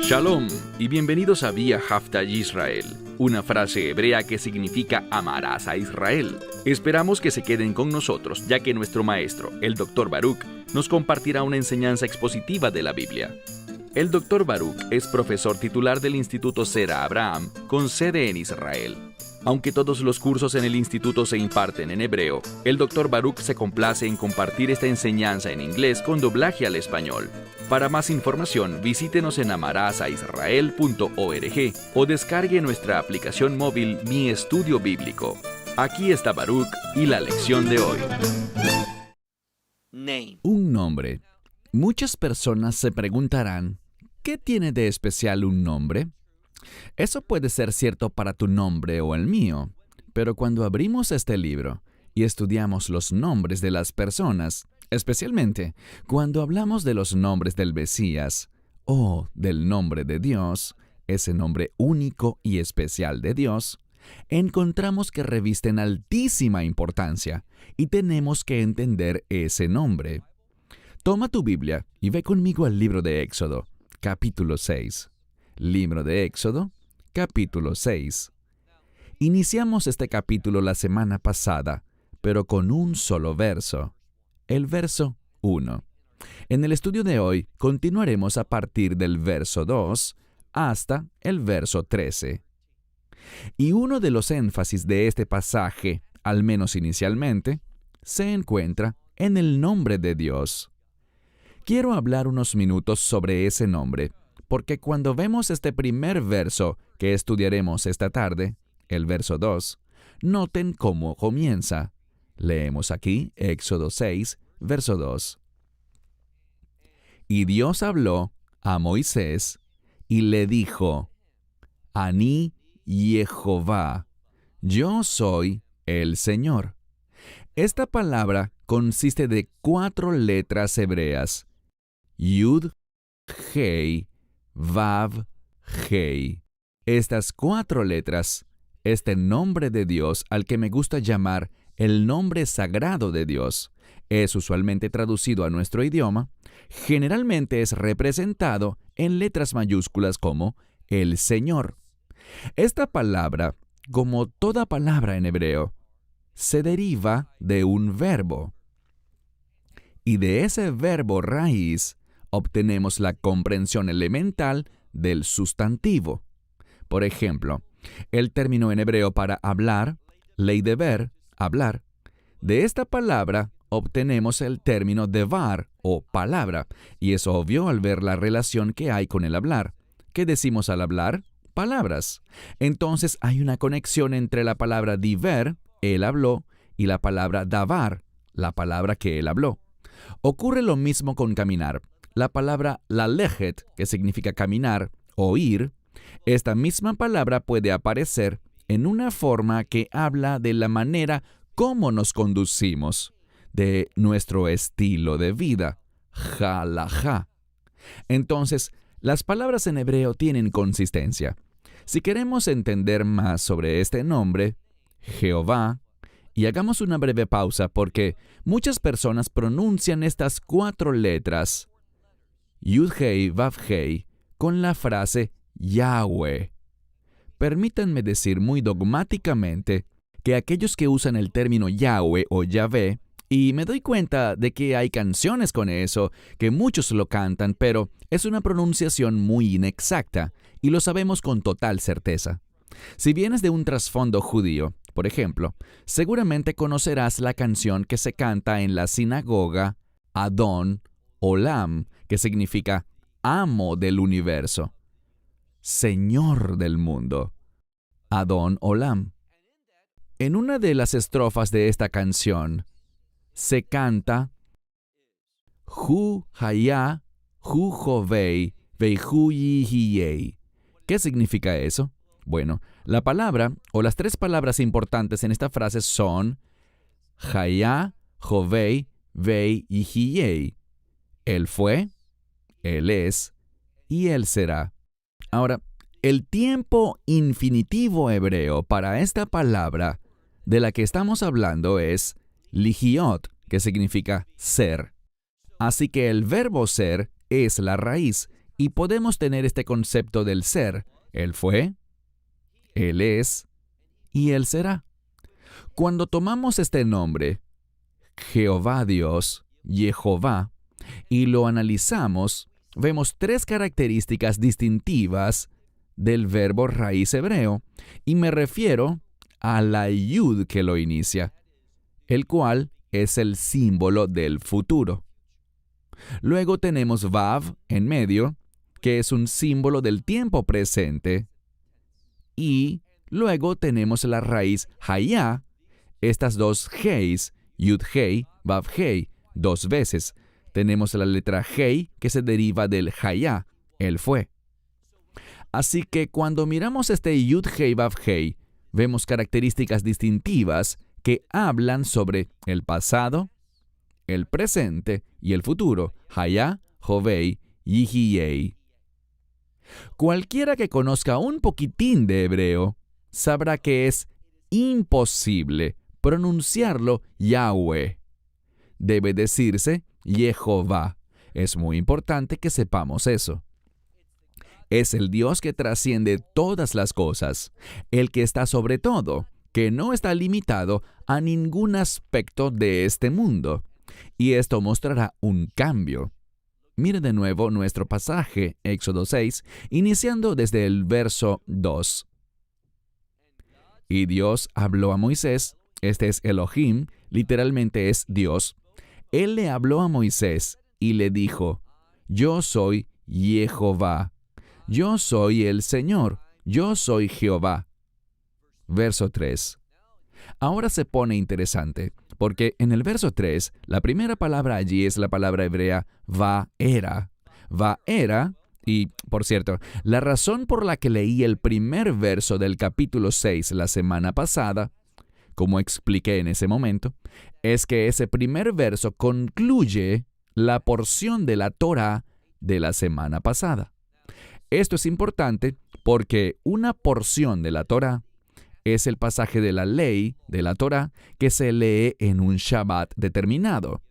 Shalom y bienvenidos a Vía Hafta Yisrael, una frase hebrea que significa amarás a Israel. Esperamos que se queden con nosotros, ya que nuestro maestro, el Dr. Baruch, nos compartirá una enseñanza expositiva de la Biblia. El Dr. Baruch es profesor titular del Instituto Sera Abraham, con sede en Israel. Aunque todos los cursos en el instituto se imparten en hebreo, el Dr. Baruch se complace en compartir esta enseñanza en inglés con doblaje al español. Para más información, visítenos en amarasaisrael.org o descargue nuestra aplicación móvil Mi Estudio Bíblico. Aquí está Baruch y la lección de hoy. Un nombre. Muchas personas se preguntarán, ¿qué tiene de especial un nombre? Eso puede ser cierto para tu nombre o el mío, pero cuando abrimos este libro y estudiamos los nombres de las personas, especialmente cuando hablamos de los nombres del Mesías o del nombre de Dios, ese nombre único y especial de Dios, encontramos que revisten altísima importancia y tenemos que entender ese nombre. Toma tu Biblia y ve conmigo al libro de Éxodo, capítulo 6. Libro de Éxodo, capítulo 6. Iniciamos este capítulo la semana pasada, pero con un solo verso, el verso 1. En el estudio de hoy continuaremos a partir del verso 2 hasta el verso 13. Y uno de los énfasis de este pasaje, al menos inicialmente, se encuentra en el nombre de Dios. Quiero hablar unos minutos sobre ese nombre, porque cuando vemos este primer verso que estudiaremos esta tarde, el verso 2, noten cómo comienza. Leemos aquí Éxodo 6, verso 2. Y Dios habló a Moisés y le dijo, Aní Jehová, yo soy el Señor. Esta palabra consiste de 4 letras hebreas, Yud, Hei, Vav, Hei. Estas 4 letras, este nombre de Dios al que me gusta llamar el nombre sagrado de Dios, es usualmente traducido a nuestro idioma, generalmente es representado en letras mayúsculas como el Señor. Esta palabra, como toda palabra en hebreo, se deriva de un verbo. Y de ese verbo raíz, obtenemos la comprensión elemental del sustantivo. Por ejemplo, el término en hebreo para hablar, leideber, hablar. De esta palabra obtenemos el término devar o palabra, y es obvio al ver la relación que hay con el hablar. ¿Qué decimos al hablar? Palabras. Entonces hay una conexión entre la palabra diver, él habló, y la palabra davar, la palabra que él habló. Ocurre lo mismo con caminar. La palabra lalejet, que significa caminar o ir, esta misma palabra puede aparecer en una forma que habla de la manera como nos conducimos, de nuestro estilo de vida, halajá. Entonces, las palabras en hebreo tienen consistencia. Si queremos entender más sobre este nombre, Jehová, y hagamos una breve pausa porque muchas personas pronuncian estas 4 letras, Yud-Hei, Vav-Hei, con la frase Yahweh. Permítanme decir muy dogmáticamente que aquellos que usan el término Yahweh o Yahvé, y me doy cuenta de que hay canciones con eso, que muchos lo cantan, pero es una pronunciación muy inexacta, y lo sabemos con total certeza. Si vienes de un trasfondo judío, por ejemplo, seguramente conocerás la canción que se canta en la sinagoga, Adon Olam, que significa amo del universo, Señor del mundo, Adon Olam. En una de las estrofas de esta canción, se canta Hu Haya, Hu Jovei, Veihu Yihiyei. ¿Qué significa eso? Bueno, la palabra o las 3 palabras importantes en esta frase son Haya, Jovei, Vei Yihiyei. Él fue, Él es y Él será. Ahora, el tiempo infinitivo hebreo para esta palabra de la que estamos hablando es lihiot, que significa ser. Así que el verbo ser es la raíz Y podemos tener este concepto del ser. Él fue, Él es y Él será. Cuando tomamos este nombre, Jehová Dios, Jehová, y lo analizamos, vemos tres características distintivas del verbo raíz hebreo, y me refiero a la yud que lo inicia, el cual es el símbolo del futuro. Luego tenemos vav en medio, que es un símbolo del tiempo presente, y luego tenemos la raíz hayá, estas dos heis, yud hei, vav hei, dos veces. Tenemos la letra hei que se deriva del hayá, él fue. Así que cuando miramos este yud hei, vav hei, vemos características distintivas que hablan sobre el pasado, el presente y el futuro, hayá, hovei, yihiyei. Cualquiera que conozca un poquitín de hebreo sabrá que es imposible pronunciarlo Yahweh. Debe decirse Jehová. Es muy importante que sepamos eso. Es el Dios que trasciende todas las cosas, el que está sobre todo, que no está limitado a ningún aspecto de este mundo. Y esto mostrará un cambio. Mire de nuevo nuestro pasaje, Éxodo 6, iniciando desde el verso 2. Y Dios habló a Moisés, este es Elohim, literalmente es Dios. Él le habló a Moisés y le dijo, yo soy Jehová, yo soy el Señor, yo soy Jehová. Verso 3. Ahora se pone interesante, porque en el verso 3, la primera palabra allí es la palabra hebrea va'era. Va'era, y por cierto, la razón por la que leí el primer verso del capítulo 6 la semana pasada, como expliqué en ese momento, es que ese primer verso concluye la porción de la Torá de la semana pasada. Esto es importante porque una porción de la Torá es el pasaje de la ley de la Torá que se lee en un Shabbat determinado.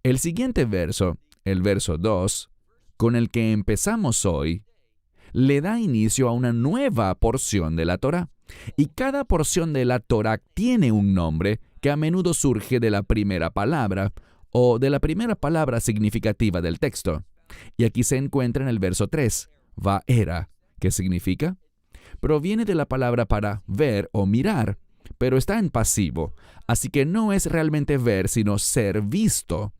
El siguiente verso, el verso 2, con el que empezamos hoy, le da inicio a una nueva porción de la Torá. Y cada porción de la Torá tiene un nombre que a menudo surge de la primera palabra o de la primera palabra significativa del texto. Y aquí se encuentra en el verso 3, va'era, ¿qué significa? Proviene de la palabra para ver o mirar, pero está en pasivo, así que no es realmente ver, sino ser visto.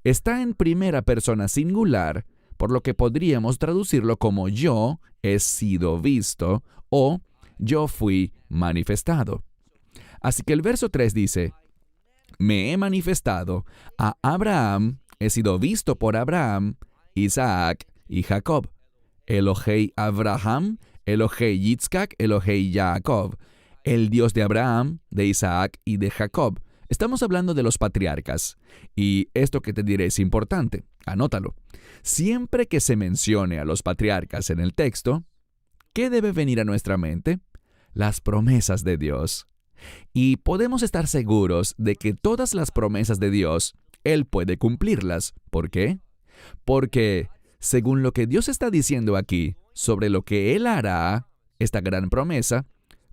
Está en primera persona singular, por lo que podríamos traducirlo como yo he sido visto o yo fui manifestado. Así que el verso 3 dice, me he manifestado a Abraham, he sido visto por Abraham, Isaac y Jacob. Elohei Abraham, Elohei Yitzhak, Elohei Jacob. El Dios de Abraham, de Isaac y de Jacob. Estamos hablando de los patriarcas. Y esto que te diré es importante. Anótalo. Siempre que se mencione a los patriarcas en el texto, ¿qué debe venir a nuestra mente? Las promesas de Dios. Y podemos estar seguros de que todas las promesas de Dios, Él puede cumplirlas. ¿Por qué? Porque, según lo que Dios está diciendo aquí, sobre lo que Él hará, esta gran promesa,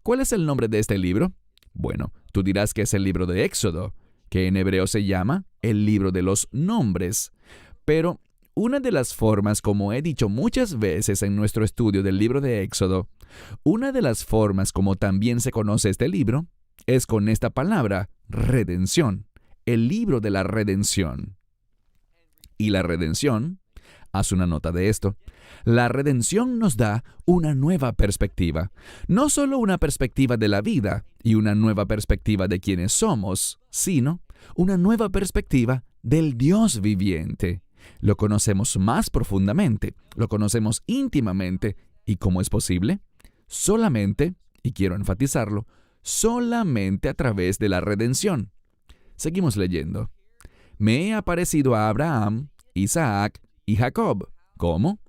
¿cuál es el nombre de este libro? Bueno, tú dirás que es el libro de Éxodo, que en hebreo se llama el libro de los nombres. Pero una de las formas, como he dicho muchas veces en nuestro estudio del libro de Éxodo, una de las formas como también se conoce este libro es con esta palabra, redención, el libro de la redención. Y la redención, haz una nota de esto, la redención nos da una nueva perspectiva, no solo una perspectiva de la vida y una nueva perspectiva de quiénes somos, sino una nueva perspectiva del Dios viviente. Lo conocemos más profundamente, lo conocemos íntimamente, ¿y cómo es posible? Solamente, y quiero enfatizarlo, solamente a través de la redención. Seguimos leyendo. Me he aparecido a Abraham, Isaac y Jacob. ¿Cómo?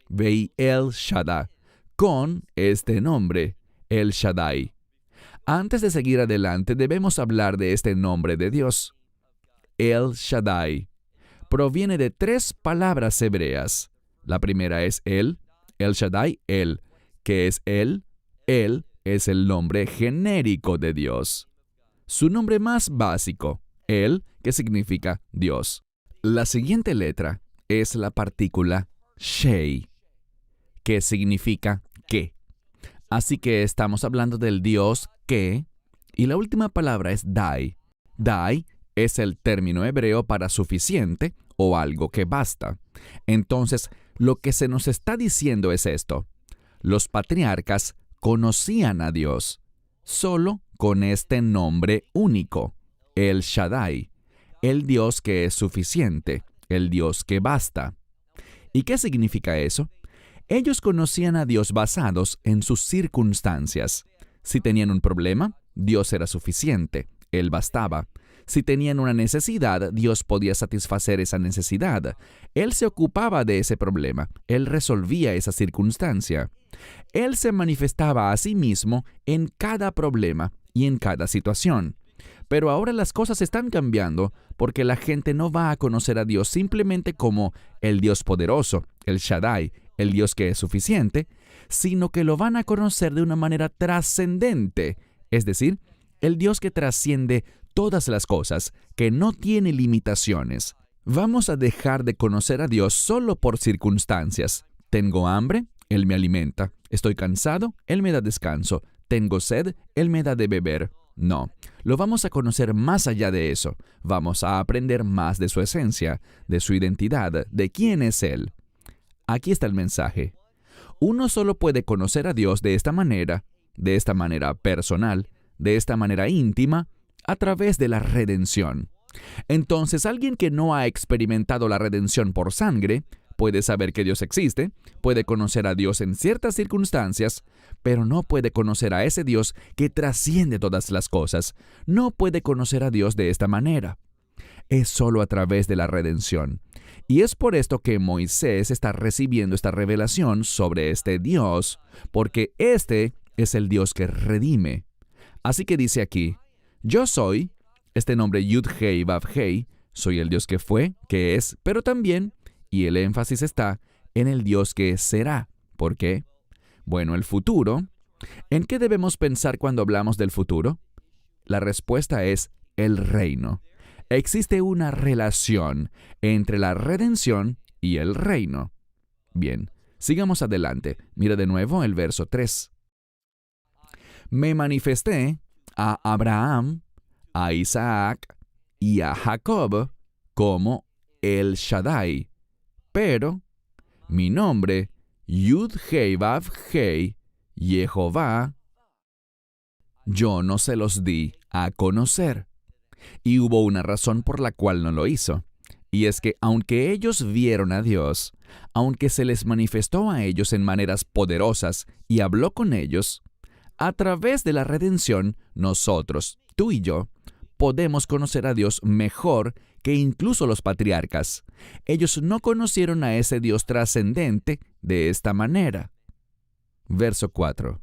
Vei El Shaddai, con este nombre, El Shaddai. Antes de seguir adelante, debemos hablar de este nombre de Dios. El Shaddai proviene de tres palabras hebreas, La primera es El Shaddai, El. ¿Qué es Él? Él es el nombre genérico de Dios. Su nombre más básico, El, que significa Dios. La siguiente letra es la partícula Shei, que significa que. Así que estamos hablando del Dios que, y la última palabra es Dai. Dai es el término hebreo para suficiente o algo que basta. Entonces, lo que se nos está diciendo es esto. Los patriarcas conocían a Dios solo con este nombre único, El Shaddai, el Dios que es suficiente, el Dios que basta. ¿Y qué significa eso? Ellos conocían a Dios basados en sus circunstancias. Si tenían un problema, Dios era suficiente, Él bastaba. Si tenían una necesidad, Dios podía satisfacer esa necesidad. Él se ocupaba de ese problema, Él resolvía esa circunstancia. Él se manifestaba a sí mismo en cada problema y en cada situación. Pero ahora las cosas están cambiando porque la gente no va a conocer a Dios simplemente como el Dios poderoso, el Shaddai, el Dios que es suficiente, sino que lo van a conocer de una manera trascendente, es decir, el Dios que trasciende todas las cosas, que no tiene limitaciones. Vamos a dejar de conocer a Dios solo por circunstancias. Tengo hambre, Él me alimenta. Estoy cansado, Él me da descanso. Tengo sed, Él me da de beber. No, lo vamos a conocer más allá de eso. Vamos a aprender más de su esencia, de su identidad, de quién es Él. Aquí está el mensaje. Uno solo puede conocer a Dios de esta manera personal, de esta manera íntima, a través de la redención. Entonces, alguien que no ha experimentado la redención por sangre puede saber que Dios existe, puede conocer a Dios en ciertas circunstancias, pero no puede conocer a ese Dios que trasciende todas las cosas. No puede conocer a Dios de esta manera. Es solo a través de la redención. Y es por esto que Moisés está recibiendo esta revelación sobre este Dios, porque este es el Dios que redime. Así que dice aquí, yo soy, este nombre Yud-Hei Vav-Hei, soy el Dios que fue, que es, pero también, y el énfasis está en el Dios que será. ¿Por qué? Bueno, el futuro. ¿En qué debemos pensar cuando hablamos del futuro? La respuesta es el reino. Existe una relación entre la redención y el reino. Bien, sigamos adelante. Mira de nuevo el verso 3. Me manifesté a Abraham, a Isaac y a Jacob como el Shaddai, pero mi nombre, Yud-Hei Vav-Hei, Jehová, yo no se los di a conocer. Y hubo una razón por la cual no lo hizo. Y es que aunque ellos vieron a Dios, aunque se les manifestó a ellos en maneras poderosas y habló con ellos, a través de la redención, nosotros, tú y yo, podemos conocer a Dios mejor que incluso los patriarcas. Ellos no conocieron a ese Dios trascendente de esta manera. Verso 4.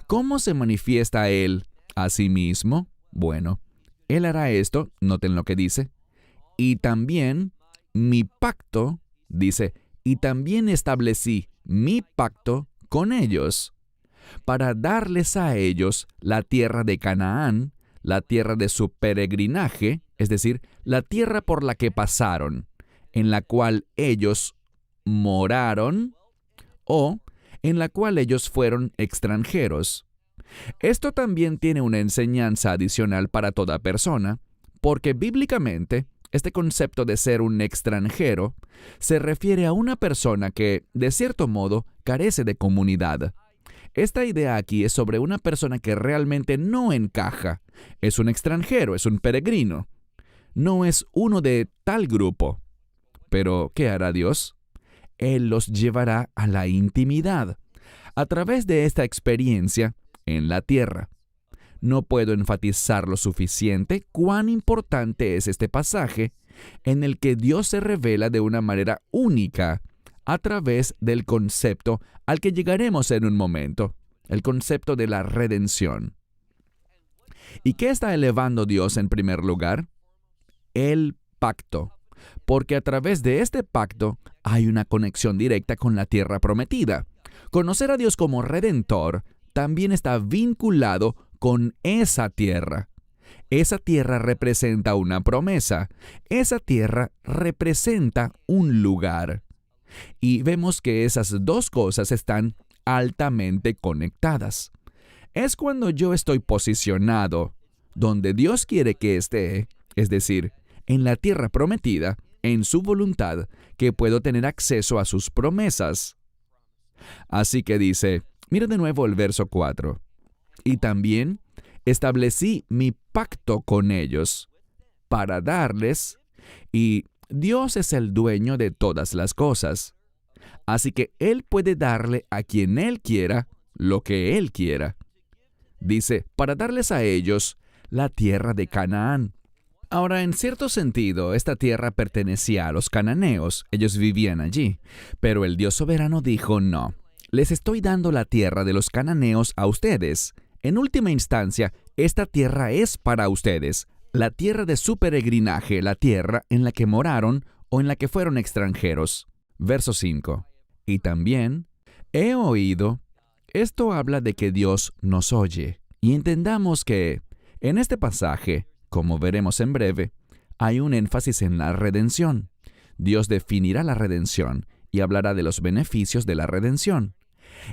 ¿Cómo se manifiesta Él a sí mismo? Bueno, Él hará esto, noten lo que dice, y también mi pacto, dice, y también establecí mi pacto con ellos, para darles a ellos la tierra de Canaán, la tierra de su peregrinaje, es decir, la tierra por la que pasaron, en la cual ellos moraron o en la cual ellos fueron extranjeros. Esto también tiene una enseñanza adicional para toda persona, porque bíblicamente este concepto de ser un extranjero se refiere a una persona que, de cierto modo, carece de comunidad. Esta idea aquí es sobre una persona que realmente no encaja. Es un extranjero, es un peregrino. No es uno de tal grupo. Pero, ¿qué hará Dios? Él los llevará a la intimidad, a través de esta experiencia en la tierra. No puedo enfatizar lo suficiente cuán importante es este pasaje en el que Dios se revela de una manera única a través del concepto al que llegaremos en un momento, el concepto de la redención. ¿Y qué está elevando Dios en primer lugar? El pacto. porque a través de este pacto hay una conexión directa con la tierra prometida. Conocer a Dios como Redentor también está vinculado con esa tierra. Esa tierra representa una promesa. Esa tierra representa un lugar. Y vemos que esas dos cosas están altamente conectadas. Es cuando yo estoy posicionado donde Dios quiere que esté, es decir, en la tierra prometida, en su voluntad, que puedo tener acceso a sus promesas. Así que dice, mira de nuevo el verso 4. Y también establecí mi pacto con ellos para darles, y Dios es el dueño de todas las cosas. Así que Él puede darle a quien Él quiera lo que Él quiera. Dice, para darles a ellos la tierra de Canaán. Ahora, en cierto sentido, esta tierra pertenecía a los cananeos. Ellos vivían allí. Pero el Dios soberano dijo, no, les estoy dando la tierra de los cananeos a ustedes. En última instancia, esta tierra es para ustedes, la tierra de su peregrinaje, la tierra en la que moraron o en la que fueron extranjeros. Verso 5. Y también, he oído, esto habla de que Dios nos oye. Y entendamos que, en este pasaje, como veremos en breve, hay un énfasis en la redención. Dios definirá la redención y hablará de los beneficios de la redención.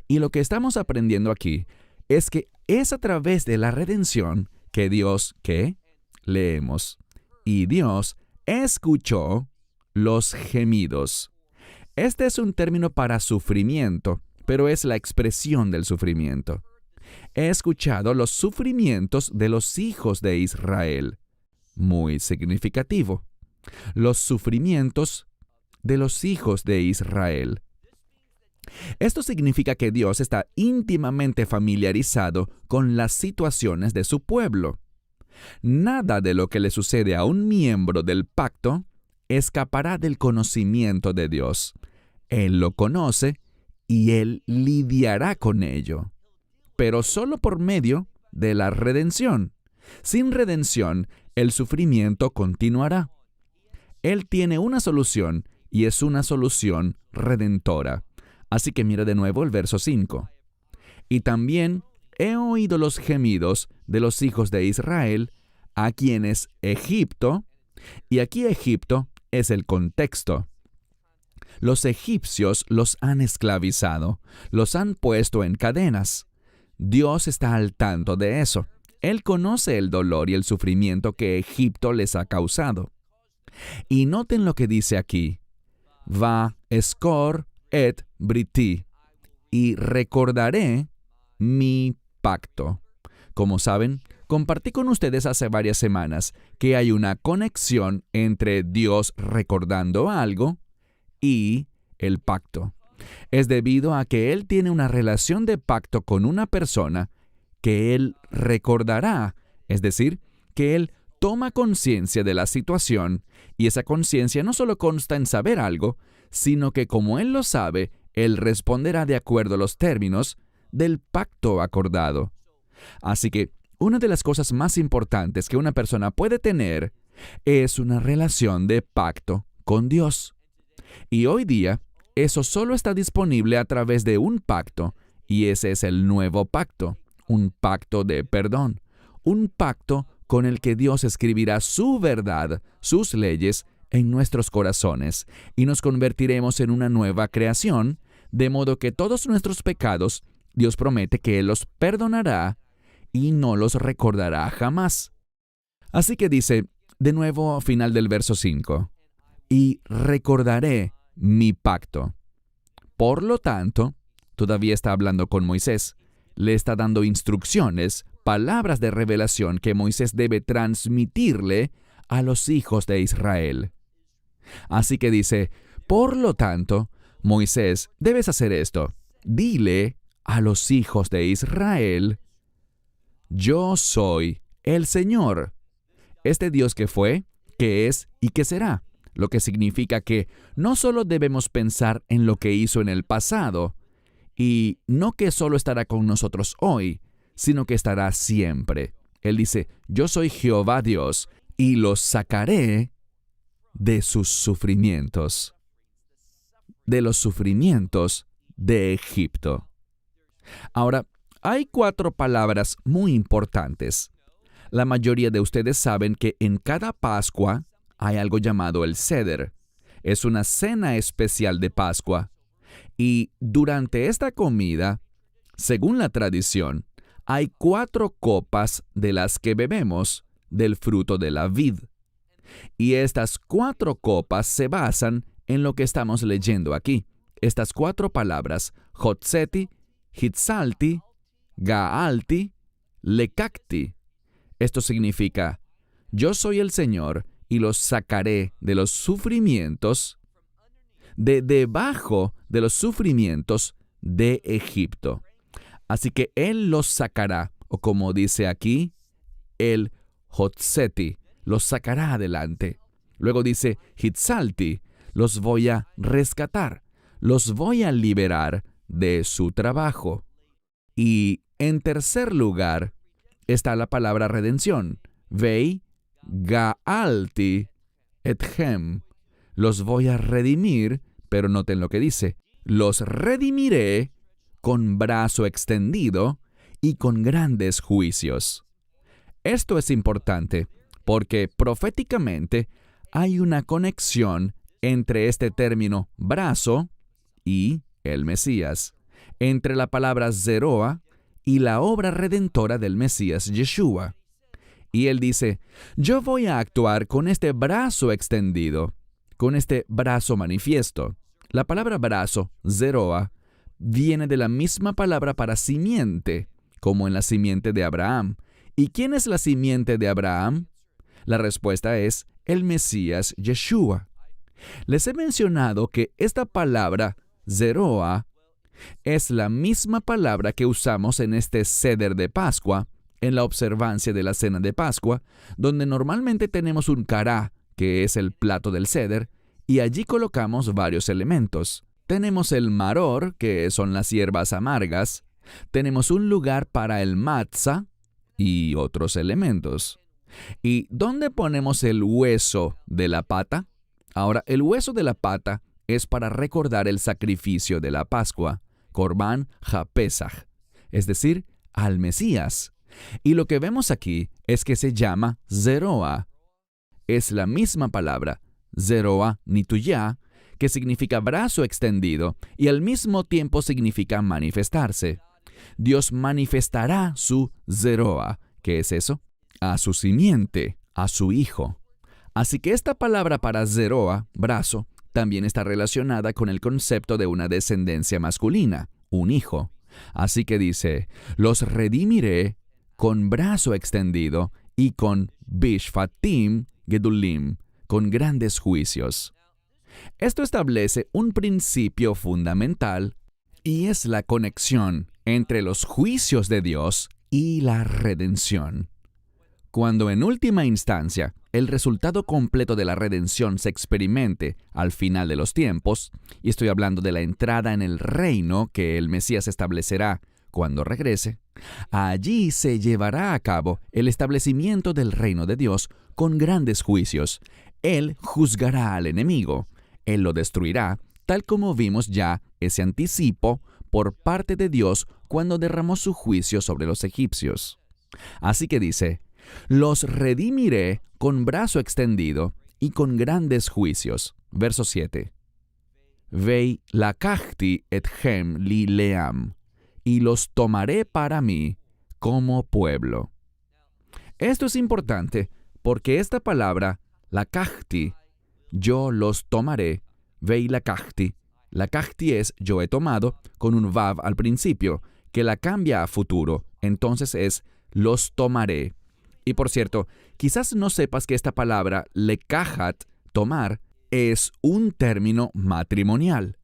Y lo que estamos aprendiendo aquí es que es a través de la redención que Dios, ¿qué? Leemos. Y Dios escuchó los gemidos. Este es un término para sufrimiento, pero es la expresión del sufrimiento. He escuchado los sufrimientos de los hijos de Israel. Muy significativo. Los sufrimientos de los hijos de Israel. Esto significa que Dios está íntimamente familiarizado con las situaciones de su pueblo. Nada de lo que le sucede a un miembro del pacto escapará del conocimiento de Dios. Él lo conoce y Él lidiará con ello. Pero solo por medio de la redención. Sin redención, el sufrimiento continuará. Él tiene una solución y es una solución redentora. Así que mira de nuevo el verso 5. Y también he oído los gemidos de los hijos de Israel, a quienes Egipto, y aquí Egipto es el contexto. Los egipcios los han esclavizado, los han puesto en cadenas. Dios está al tanto de eso. Él conoce el dolor y el sufrimiento que Egipto les ha causado. Y noten lo que dice aquí. Va escor et briti, y recordaré mi pacto. Como saben, compartí con ustedes hace varias semanas que hay una conexión entre Dios recordando algo y el pacto. Es debido a que Él tiene una relación de pacto con una persona que Él recordará, es decir, que Él toma conciencia de la situación, y esa conciencia no solo consta en saber algo, sino que como Él lo sabe, Él responderá de acuerdo a los términos del pacto acordado. Así que una de las cosas más importantes que una persona puede tener es una relación de pacto con Dios. Y hoy día, eso solo está disponible a través de un pacto, y ese es el nuevo pacto, un pacto de perdón, un pacto con el que Dios escribirá su verdad, sus leyes, en nuestros corazones, y nos convertiremos en una nueva creación, de modo que todos nuestros pecados, Dios promete que Él los perdonará y no los recordará jamás. Así que dice, de nuevo al final del verso 5, y recordaré mi pacto. Por lo tanto, todavía está hablando con Moisés, le está dando instrucciones, palabras de revelación que Moisés debe transmitirle a los hijos de Israel. Así que dice, por lo tanto, Moisés, debes hacer esto. Dile a los hijos de Israel, yo soy el Señor, este Dios que fue, que es y que será. Lo que significa que no solo debemos pensar en lo que hizo en el pasado, y no que solo estará con nosotros hoy, sino que estará siempre. Él dice, yo soy Jehová Dios, y los sacaré de sus sufrimientos, de los sufrimientos de Egipto. Ahora, hay 4 palabras muy importantes. La mayoría de ustedes saben que en cada Pascua hay algo llamado el Seder. Es una cena especial de Pascua. Y durante esta comida, según la tradición, hay 4 copas de las que bebemos del fruto de la vid. Y estas 4 copas se basan en lo que estamos leyendo aquí. Estas 4 palabras, Hotzeti, Hitzalti, Gaalti, Lekakti. Esto significa, yo soy el Señor y los sacaré de los sufrimientos, de debajo de los sufrimientos de Egipto. Así que Él los sacará, o como dice aquí, el Hotzeti, los sacará adelante. Luego dice, Hitzalti, los voy a rescatar, los voy a liberar de su trabajo. Y en tercer lugar está la palabra redención. Vei, Gaalti, etchem. Los voy a redimir, pero noten lo que dice. Los redimiré con brazo extendido y con grandes juicios. Esto es importante porque proféticamente hay una conexión entre este término brazo y el Mesías, entre la palabra Zeroa y la obra redentora del Mesías Yeshua. Y él dice, yo voy a actuar con este brazo extendido, con este brazo manifiesto. La palabra brazo, Zeroa, viene de la misma palabra para simiente, como en la simiente de Abraham. ¿Y quién es la simiente de Abraham? La respuesta es el Mesías Yeshua. Les he mencionado que esta palabra, Zeroa, es la misma palabra que usamos en este Seder de Pascua, en la observancia de la cena de Pascua, donde normalmente tenemos un cará, que es el plato del Seder, y allí colocamos varios elementos. Tenemos el maror, que son las hierbas amargas, tenemos un lugar para el matzah y otros elementos. ¿Y dónde ponemos el hueso de la pata? Ahora, el hueso de la pata es para recordar el sacrificio de la Pascua, Corban HaPesach, es decir, al Mesías. Y lo que vemos aquí es que se llama Zeroa. Es la misma palabra, Zeroa Nituyá, que significa brazo extendido y al mismo tiempo significa manifestarse. Dios manifestará su Zeroa. ¿Qué es eso? A su simiente, a su hijo. Así que esta palabra para Zeroa, brazo, también está relacionada con el concepto de una descendencia masculina, un hijo. Así que dice, los redimiré con brazo extendido y con Bishfatim Gedulim, con grandes juicios. Esto establece un principio fundamental y es la conexión entre los juicios de Dios y la redención. Cuando en última instancia el resultado completo de la redención se experimente al final de los tiempos, y estoy hablando de la entrada en el reino que el Mesías establecerá cuando regrese, allí se llevará a cabo el establecimiento del reino de Dios con grandes juicios. Él juzgará al enemigo, Él lo destruirá, tal como vimos ya ese anticipo por parte de Dios cuando derramó su juicio sobre los egipcios. Así que dice, los redimiré con brazo extendido y con grandes juicios. Verso 7. Vei lakachti etchem li leam, y los tomaré para mí como pueblo. Esto es importante porque esta palabra, lakachti, yo los tomaré, vei lakachti es yo he tomado, con un vav al principio, que la cambia a futuro, entonces es los tomaré. Y por cierto, quizás no sepas que esta palabra, lekajat, tomar, es un término matrimonial.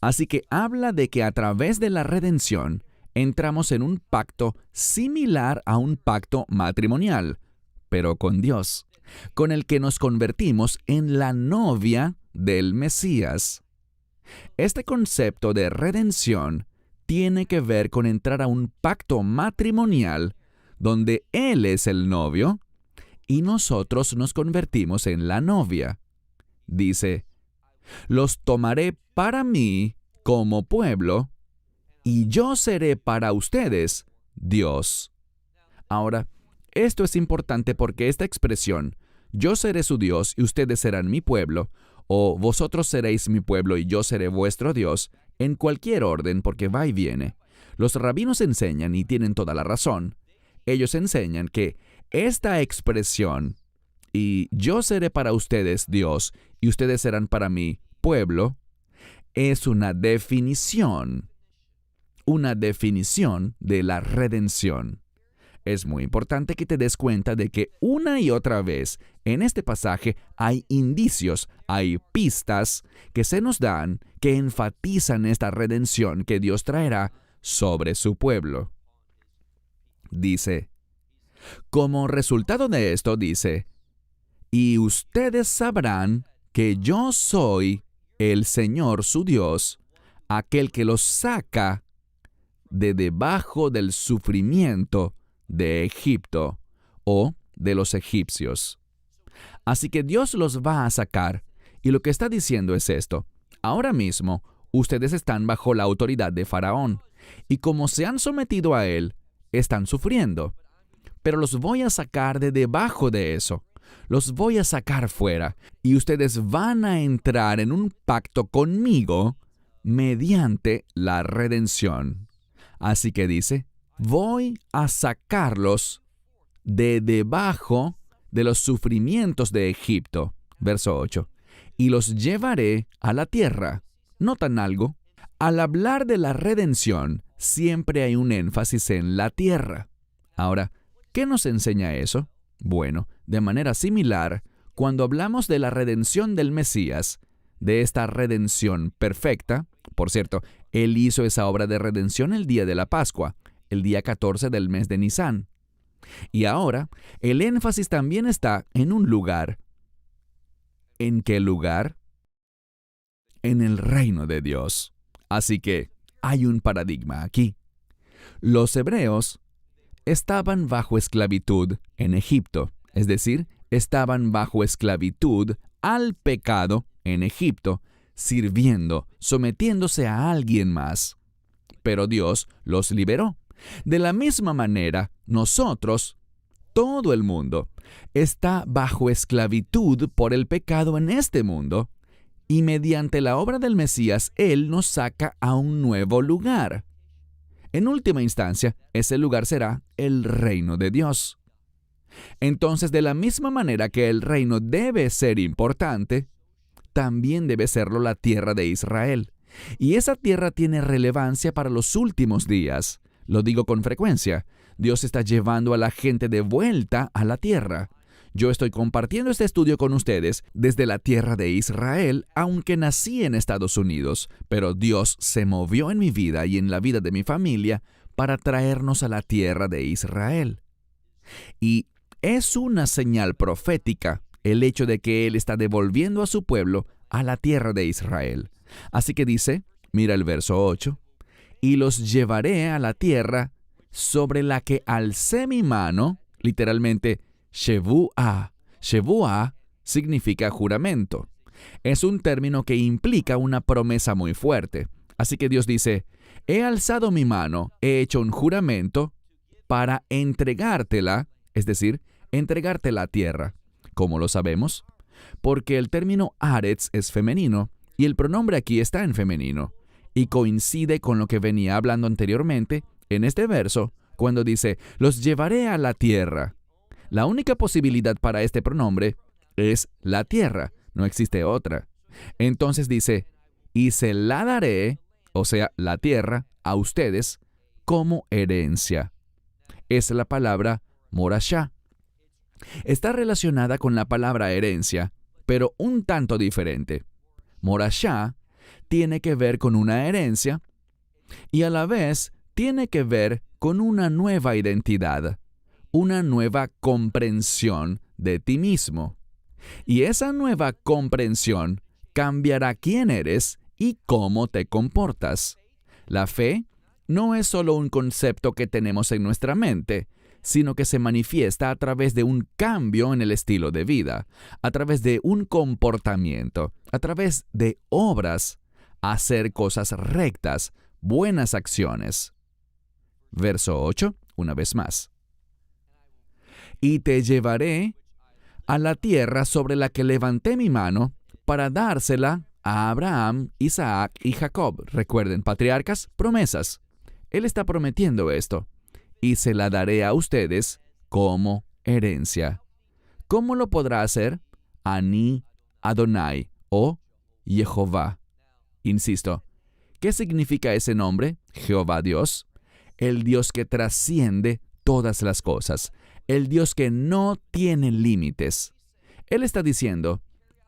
Así que habla de que a través de la redención entramos en un pacto similar a un pacto matrimonial, pero con Dios, con el que nos convertimos en la novia del Mesías. Este concepto de redención tiene que ver con entrar a un pacto matrimonial donde Él es el novio y nosotros nos convertimos en la novia. dice, los tomaré para mí como pueblo, y yo seré para ustedes Dios. Ahora, esto es importante porque esta expresión, yo seré su Dios y ustedes serán mi pueblo, o vosotros seréis mi pueblo y yo seré vuestro Dios, en cualquier orden porque va y viene. Los rabinos enseñan, y tienen toda la razón, ellos enseñan que esta expresión, y yo seré para ustedes Dios y ustedes serán para mí pueblo, es una definición de la redención. Es muy importante que te des cuenta de que una y otra vez en este pasaje hay indicios, hay pistas que se nos dan que enfatizan esta redención que Dios traerá sobre su pueblo. Dice, como resultado de esto, dice, y ustedes sabrán que yo soy el Señor su Dios, aquel que los saca de debajo del sufrimiento de Egipto o de los egipcios. Así que Dios los va a sacar, y lo que está diciendo es esto: ahora mismo ustedes están bajo la autoridad de Faraón, y como se han sometido a él, están sufriendo. Pero los voy a sacar de debajo de eso. Los voy a sacar fuera, y ustedes van a entrar en un pacto conmigo mediante la redención. Así que dice, voy a sacarlos de debajo de los sufrimientos de Egipto. Verso 8. Y los llevaré a la tierra. ¿Notan algo? Al hablar de la redención, siempre hay un énfasis en la tierra. Ahora, ¿qué nos enseña eso? Bueno, de manera similar, cuando hablamos de la redención del Mesías, de esta redención perfecta, por cierto, Él hizo esa obra de redención el día de la Pascua, el día 14 del mes de Nisán. Y ahora, el énfasis también está en un lugar. ¿En qué lugar? En el reino de Dios. Así que hay un paradigma aquí. Los hebreos estaban bajo esclavitud en Egipto, es decir, estaban bajo esclavitud al pecado en Egipto, sirviendo, sometiéndose a alguien más. Pero Dios los liberó. De la misma manera, nosotros, todo el mundo, está bajo esclavitud por el pecado en este mundo, y mediante la obra del Mesías, Él nos saca a un nuevo lugar. En última instancia, ese lugar será el reino de Dios. Entonces, de la misma manera que el reino debe ser importante, también debe serlo la tierra de Israel. Y esa tierra tiene relevancia para los últimos días. Lo digo con frecuencia. Dios está llevando a la gente de vuelta a la tierra. Yo estoy compartiendo este estudio con ustedes desde la tierra de Israel, aunque nací en Estados Unidos, pero Dios se movió en mi vida y en la vida de mi familia para traernos a la tierra de Israel. Y es una señal profética el hecho de que Él está devolviendo a su pueblo a la tierra de Israel. Así que dice, mira el verso 8, y los llevaré a la tierra sobre la que alcé mi mano, literalmente, Shevuah. Shevuah significa juramento. Es un término que implica una promesa muy fuerte. Así que Dios dice, he alzado mi mano, he hecho un juramento para entregártela, es decir, entregarte la tierra. ¿Cómo lo sabemos? Porque el término Aretz es femenino y el pronombre aquí está en femenino y coincide con lo que venía hablando anteriormente en este verso cuando dice, los llevaré a la tierra. La única posibilidad para este pronombre es la tierra, no existe otra. Entonces dice, y se la daré, o sea, la tierra, a ustedes como herencia. Es la palabra morashá. Está relacionada con la palabra herencia, pero un tanto diferente. Morashá tiene que ver con una herencia y a la vez tiene que ver con una nueva identidad, una nueva comprensión de ti mismo. Y esa nueva comprensión cambiará quién eres y cómo te comportas. La fe no es solo un concepto que tenemos en nuestra mente, sino que se manifiesta a través de un cambio en el estilo de vida, a través de un comportamiento, a través de obras, hacer cosas rectas, buenas acciones. Verso 8, una vez más. Y te llevaré a la tierra sobre la que levanté mi mano para dársela a Abraham, Isaac y Jacob. Recuerden, patriarcas, promesas. Él está prometiendo esto. Y se la daré a ustedes como herencia. ¿Cómo lo podrá hacer? Ani Adonai o Jehová. Insisto, ¿qué significa ese nombre? Jehová Dios. El Dios que trasciende todas las cosas. El Dios que no tiene límites. Él está diciendo,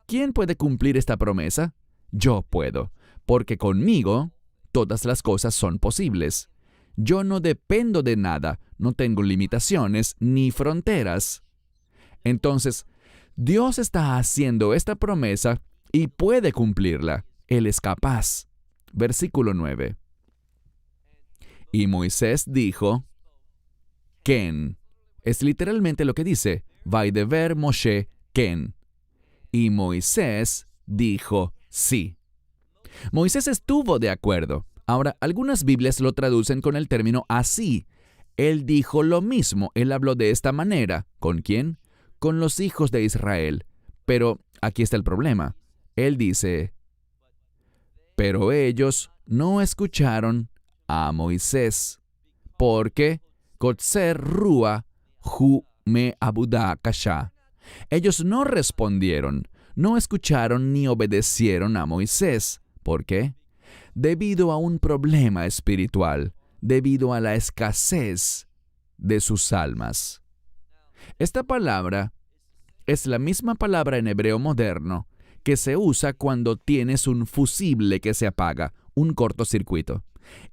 ¿quién puede cumplir esta promesa? Yo puedo, porque conmigo todas las cosas son posibles. Yo no dependo de nada, no tengo limitaciones ni fronteras. Entonces, Dios está haciendo esta promesa y puede cumplirla. Él es capaz. Versículo 9. Y Moisés dijo, Ken. Es literalmente lo que dice, Vaideber Moshe Ken. Y Moisés dijo, sí. Moisés estuvo de acuerdo. Ahora, algunas Biblias lo traducen con el término así. Él dijo lo mismo, él habló de esta manera. ¿Con quién? Con los hijos de Israel. Pero aquí está el problema. Él dice, pero ellos no escucharon a Moisés, porque Kotzer Rua Hu me Abuda Kasha. Ellos no respondieron, no escucharon ni obedecieron a Moisés. ¿Por qué? Debido a un problema espiritual, debido a la escasez de sus almas. Esta palabra es la misma palabra en hebreo moderno que se usa cuando tienes un fusible que se apaga, un cortocircuito,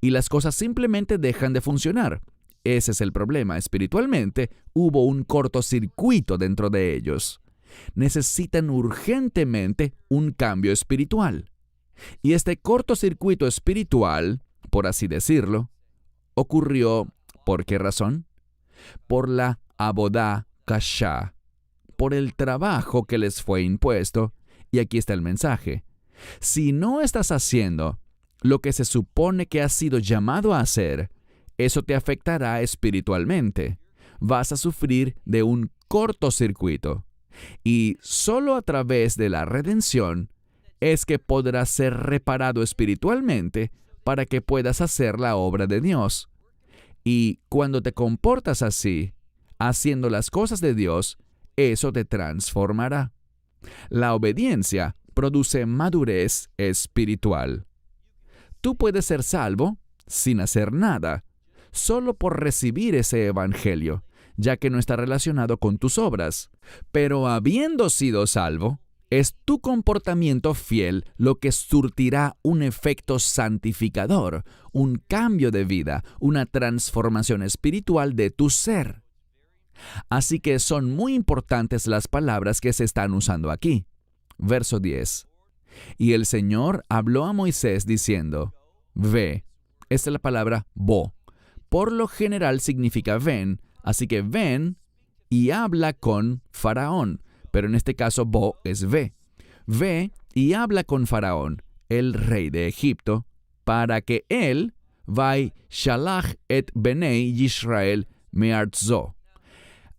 y las cosas simplemente dejan de funcionar. Ese es el problema. Espiritualmente, hubo un cortocircuito dentro de ellos. Necesitan urgentemente un cambio espiritual. Y este cortocircuito espiritual, por así decirlo, ocurrió, ¿por qué razón? Por la Abodá Kasha, por el trabajo que les fue impuesto. Y aquí está el mensaje. Si no estás haciendo lo que se supone que has sido llamado a hacer, eso te afectará espiritualmente. Vas a sufrir de un cortocircuito. Y solo a través de la redención es que podrás ser reparado espiritualmente para que puedas hacer la obra de Dios. Y cuando te comportas así, haciendo las cosas de Dios, eso te transformará. La obediencia produce madurez espiritual. Tú puedes ser salvo sin hacer nada, solo por recibir ese evangelio, ya que no está relacionado con tus obras. Pero habiendo sido salvo, es tu comportamiento fiel lo que surtirá un efecto santificador, un cambio de vida, una transformación espiritual de tu ser. Así que son muy importantes las palabras que se están usando aquí. Verso 10. Y el Señor habló a Moisés diciendo, ve. Esta es la palabra bo. Por lo general significa ven, así que ven y habla con Faraón. Pero en este caso, bo es ve. Ve y habla con Faraón, el rey de Egipto, para que él vai shalach et benei Yisrael me'artzo.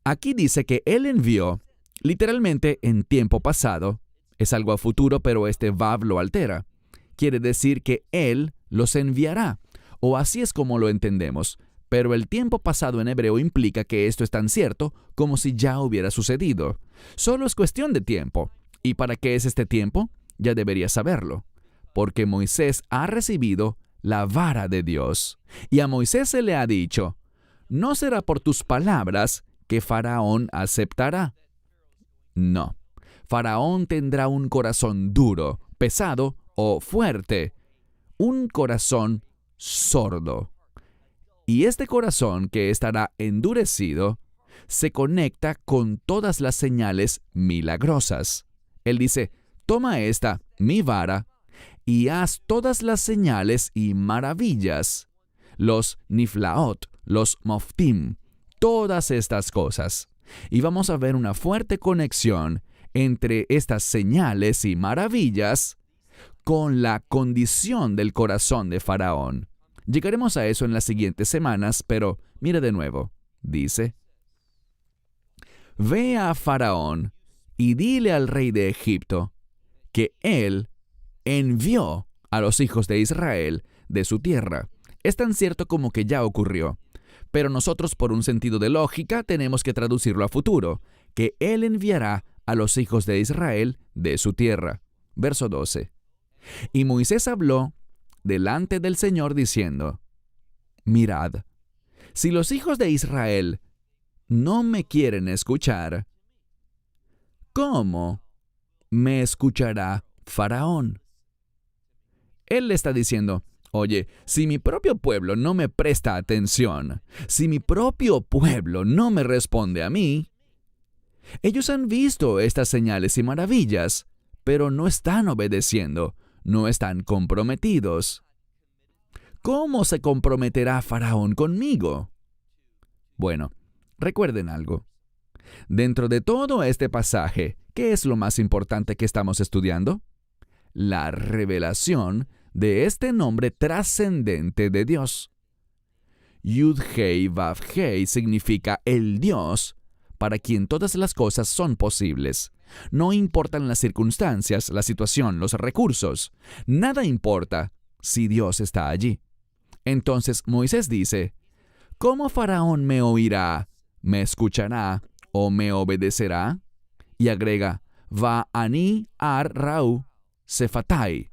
Aquí dice que él envió, literalmente en tiempo pasado, es algo a futuro, pero este vav lo altera. Quiere decir que él los enviará, o así es como lo entendemos. Pero el tiempo pasado en hebreo implica que esto es tan cierto como si ya hubiera sucedido. Solo es cuestión de tiempo. ¿Y para qué es este tiempo? Ya deberías saberlo. Porque Moisés ha recibido la vara de Dios. Y a Moisés se le ha dicho, no será por tus palabras que Faraón aceptará. No. Faraón tendrá un corazón duro, pesado o fuerte. Un corazón sordo. Y este corazón que estará endurecido se conecta con todas las señales milagrosas. Él dice, toma esta, mi vara, y haz todas las señales y maravillas, los niflaot, los moftim, todas estas cosas. Y vamos a ver una fuerte conexión entre estas señales y maravillas con la condición del corazón de Faraón. Llegaremos a eso en las siguientes semanas, pero mire de nuevo. Dice: Ve a Faraón y dile al rey de Egipto que él envió a los hijos de Israel de su tierra. Es tan cierto como que ya ocurrió. Pero nosotros, por un sentido de lógica, tenemos que traducirlo a futuro, que él enviará a los hijos de Israel de su tierra. Verso 12. Y Moisés habló delante del Señor diciendo: Mirad, si los hijos de Israel no me quieren escuchar, ¿cómo me escuchará Faraón? Él le está diciendo: oye, si mi propio pueblo no me presta atención, si mi propio pueblo no me responde a mí, ellos han visto estas señales y maravillas, pero no están obedeciendo, no están comprometidos. ¿Cómo se comprometerá Faraón conmigo? Bueno, recuerden algo. Dentro de todo este pasaje, ¿qué es lo más importante que estamos estudiando? La revelación de este nombre trascendente de Dios. Yud-Hei Vav-Hei significa el Dios para quien todas las cosas son posibles. No importan las circunstancias, la situación, los recursos. Nada importa si Dios está allí. Entonces Moisés dice: ¿cómo Faraón me oirá, me escuchará o me obedecerá? Y agrega: Va ani ar rau sefatai.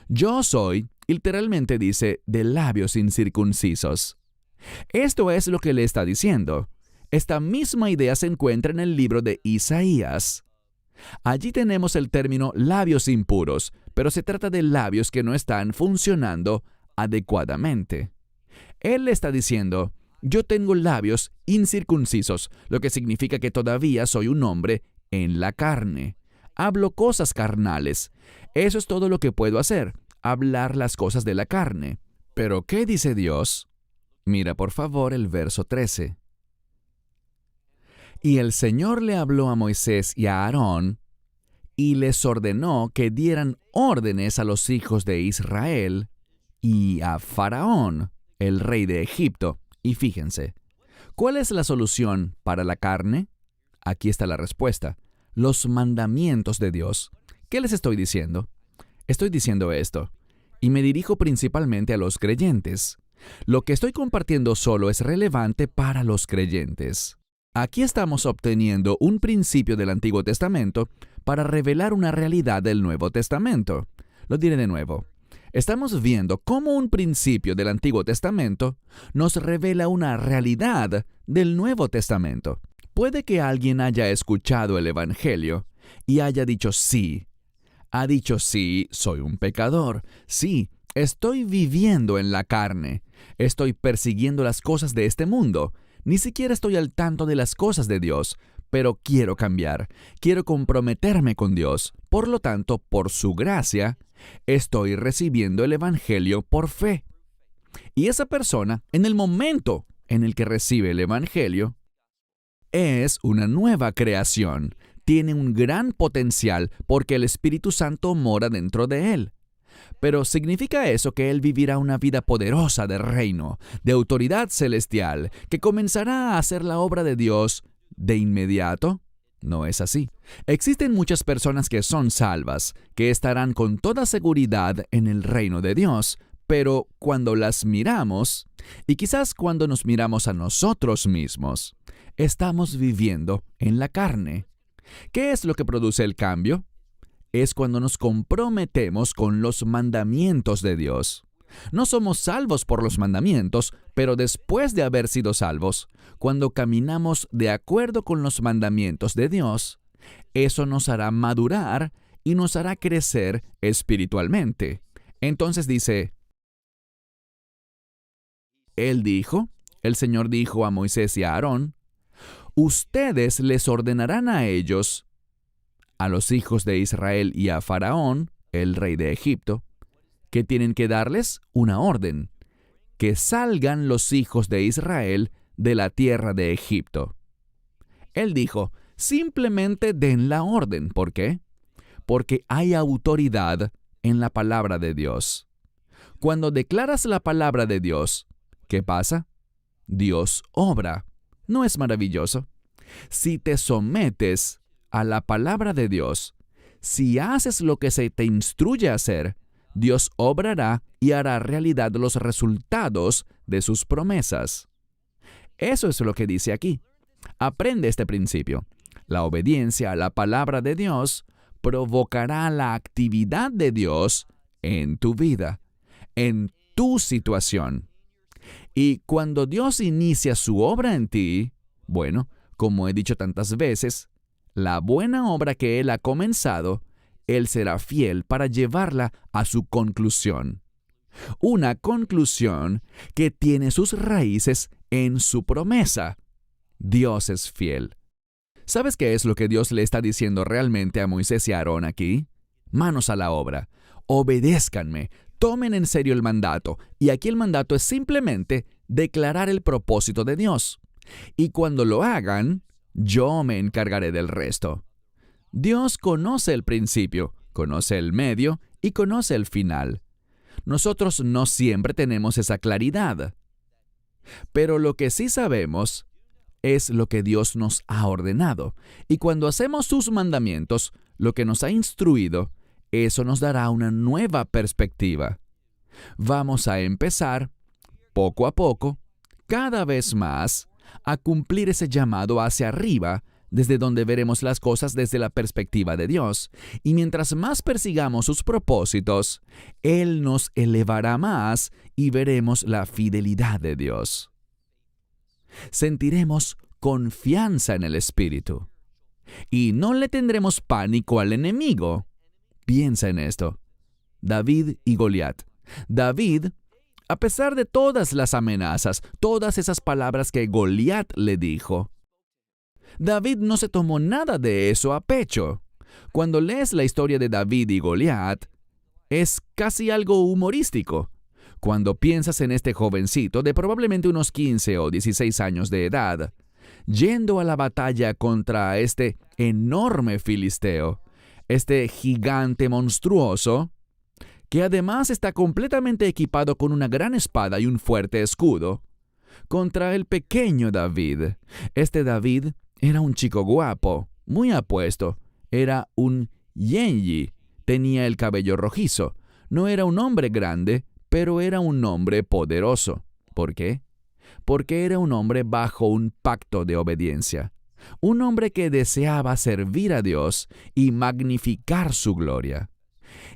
Yo soy, literalmente dice, de labios incircuncisos. Esto es lo que le está diciendo. Esta misma idea se encuentra en el libro de Isaías. Allí tenemos el término labios impuros, pero se trata de labios que no están funcionando adecuadamente. Él le está diciendo: yo tengo labios incircuncisos, lo que significa que todavía soy un hombre en la carne. Hablo cosas carnales. Eso es todo lo que puedo hacer, hablar las cosas de la carne. ¿Pero qué dice Dios? Mira por favor el verso 13. Y el Señor le habló a Moisés y a Aarón, y les ordenó que dieran órdenes a los hijos de Israel y a Faraón, el rey de Egipto. Y fíjense, ¿cuál es la solución para la carne? Aquí está la respuesta: los mandamientos de Dios. ¿Qué les estoy diciendo? Estoy diciendo esto, y me dirijo principalmente a los creyentes. Lo que estoy compartiendo solo es relevante para los creyentes. Aquí estamos obteniendo un principio del Antiguo Testamento para revelar una realidad del Nuevo Testamento. Lo diré de nuevo. Estamos viendo cómo un principio del Antiguo Testamento nos revela una realidad del Nuevo Testamento. Puede que alguien haya escuchado el Evangelio y haya dicho sí. Ha dicho: sí, soy un pecador. Sí, estoy viviendo en la carne. Estoy persiguiendo las cosas de este mundo. Ni siquiera estoy al tanto de las cosas de Dios, pero quiero cambiar. Quiero comprometerme con Dios. Por lo tanto, por su gracia, estoy recibiendo el Evangelio por fe. Y esa persona, en el momento en el que recibe el Evangelio, es una nueva creación. Tiene un gran potencial porque el Espíritu Santo mora dentro de él. Pero ¿significa eso que él vivirá una vida poderosa de reino, de autoridad celestial, que comenzará a hacer la obra de Dios de inmediato? No es así. Existen muchas personas que son salvas, que estarán con toda seguridad en el reino de Dios, pero cuando las miramos, y quizás cuando nos miramos a nosotros mismos, estamos viviendo en la carne. ¿Qué es lo que produce el cambio? Es cuando nos comprometemos con los mandamientos de Dios. No somos salvos por los mandamientos, pero después de haber sido salvos, cuando caminamos de acuerdo con los mandamientos de Dios, eso nos hará madurar y nos hará crecer espiritualmente. Entonces dice, el Señor dijo a Moisés y a Aarón: ustedes les ordenarán a ellos, a los hijos de Israel y a Faraón, el rey de Egipto, que tienen que darles una orden: que salgan los hijos de Israel de la tierra de Egipto. Él dijo, simplemente den la orden. ¿Por qué? Porque hay autoridad en la palabra de Dios. Cuando declaras la palabra de Dios, ¿qué pasa? Dios obra. ¿No es maravilloso? Si te sometes a la palabra de Dios, si haces lo que se te instruye a hacer, Dios obrará y hará realidad los resultados de sus promesas. Eso es lo que dice aquí. Aprende este principio. La obediencia a la palabra de Dios provocará la actividad de Dios en tu vida, en tu situación. Y cuando Dios inicia su obra en ti, bueno, como he dicho tantas veces, la buena obra que Él ha comenzado, Él será fiel para llevarla a su conclusión. Una conclusión que tiene sus raíces en su promesa. Dios es fiel. ¿Sabes qué es lo que Dios le está diciendo realmente a Moisés y a Aarón aquí? Manos a la obra. Obedézcanme. Tomen en serio el mandato. Y aquí el mandato es simplemente declarar el propósito de Dios. Y cuando lo hagan, yo me encargaré del resto. Dios conoce el principio, conoce el medio y conoce el final. Nosotros no siempre tenemos esa claridad. Pero lo que sí sabemos es lo que Dios nos ha ordenado. Y cuando hacemos sus mandamientos, lo que nos ha instruido, eso nos dará una nueva perspectiva. Vamos a empezar, poco a poco, cada vez más, a cumplir ese llamado hacia arriba, desde donde veremos las cosas desde la perspectiva de Dios. Y mientras más persigamos sus propósitos, Él nos elevará más y veremos la fidelidad de Dios. Sentiremos confianza en el Espíritu. Y no le tendremos pánico al enemigo. Piensa en esto. David y Goliat. David, a pesar de todas las amenazas, todas esas palabras que Goliat le dijo, David no se tomó nada de eso a pecho. Cuando lees la historia de David y Goliat, es casi algo humorístico. Cuando piensas en este jovencito de probablemente unos 15 o 16 años de edad, yendo a la batalla contra este enorme filisteo, este gigante monstruoso, que además está completamente equipado con una gran espada y un fuerte escudo, contra el pequeño David. Este David era un chico guapo, muy apuesto, era un yenyi, tenía el cabello rojizo, no era un hombre grande, pero era un hombre poderoso. ¿Por qué? Porque era un hombre bajo un pacto de obediencia, un hombre que deseaba servir a Dios y magnificar su gloria.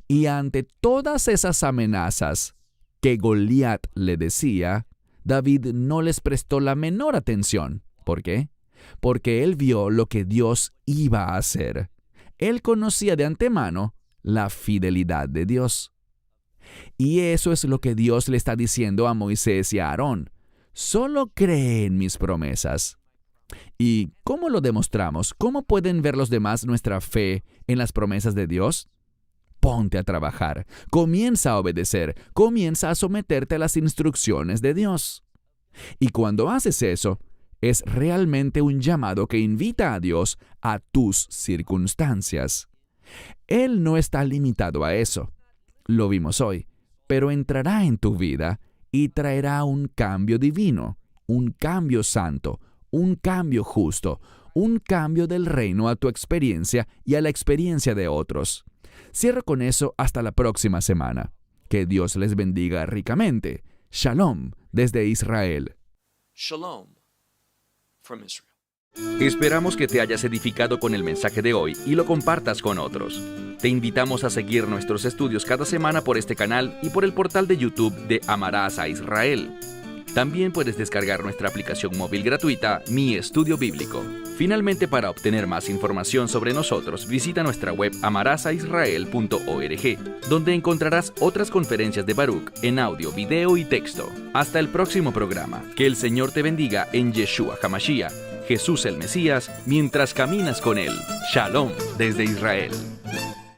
Y ante todas esas amenazas que Goliat le decía, David no les prestó la menor atención. ¿Por qué? Porque él vio lo que Dios iba a hacer. Él conocía de antemano la fidelidad de Dios. Y eso es lo que Dios le está diciendo a Moisés y a Aarón. Solo cree en mis promesas. ¿Y cómo lo demostramos? ¿Cómo pueden ver los demás nuestra fe en las promesas de Dios? Ponte a trabajar, comienza a obedecer, comienza a someterte a las instrucciones de Dios. Y cuando haces eso, es realmente un llamado que invita a Dios a tus circunstancias. Él no está limitado a eso. Lo vimos hoy, pero entrará en tu vida y traerá un cambio divino, un cambio santo, un cambio justo, un cambio del reino a tu experiencia y a la experiencia de otros. Cierro con eso hasta la próxima semana. Que Dios les bendiga ricamente. Shalom desde Israel. Shalom from Israel. Esperamos que te hayas edificado con el mensaje de hoy y lo compartas con otros. Te invitamos a seguir nuestros estudios cada semana por este canal y por el portal de YouTube de Amarás a Israel. También puedes descargar nuestra aplicación móvil gratuita, Mi Estudio Bíblico. Finalmente, para obtener más información sobre nosotros, visita nuestra web amarasaisrael.org, donde encontrarás otras conferencias de Baruch en audio, video y texto. Hasta el próximo programa. Que el Señor te bendiga en Yeshua HaMashiach, Jesús el Mesías, mientras caminas con Él. Shalom desde Israel.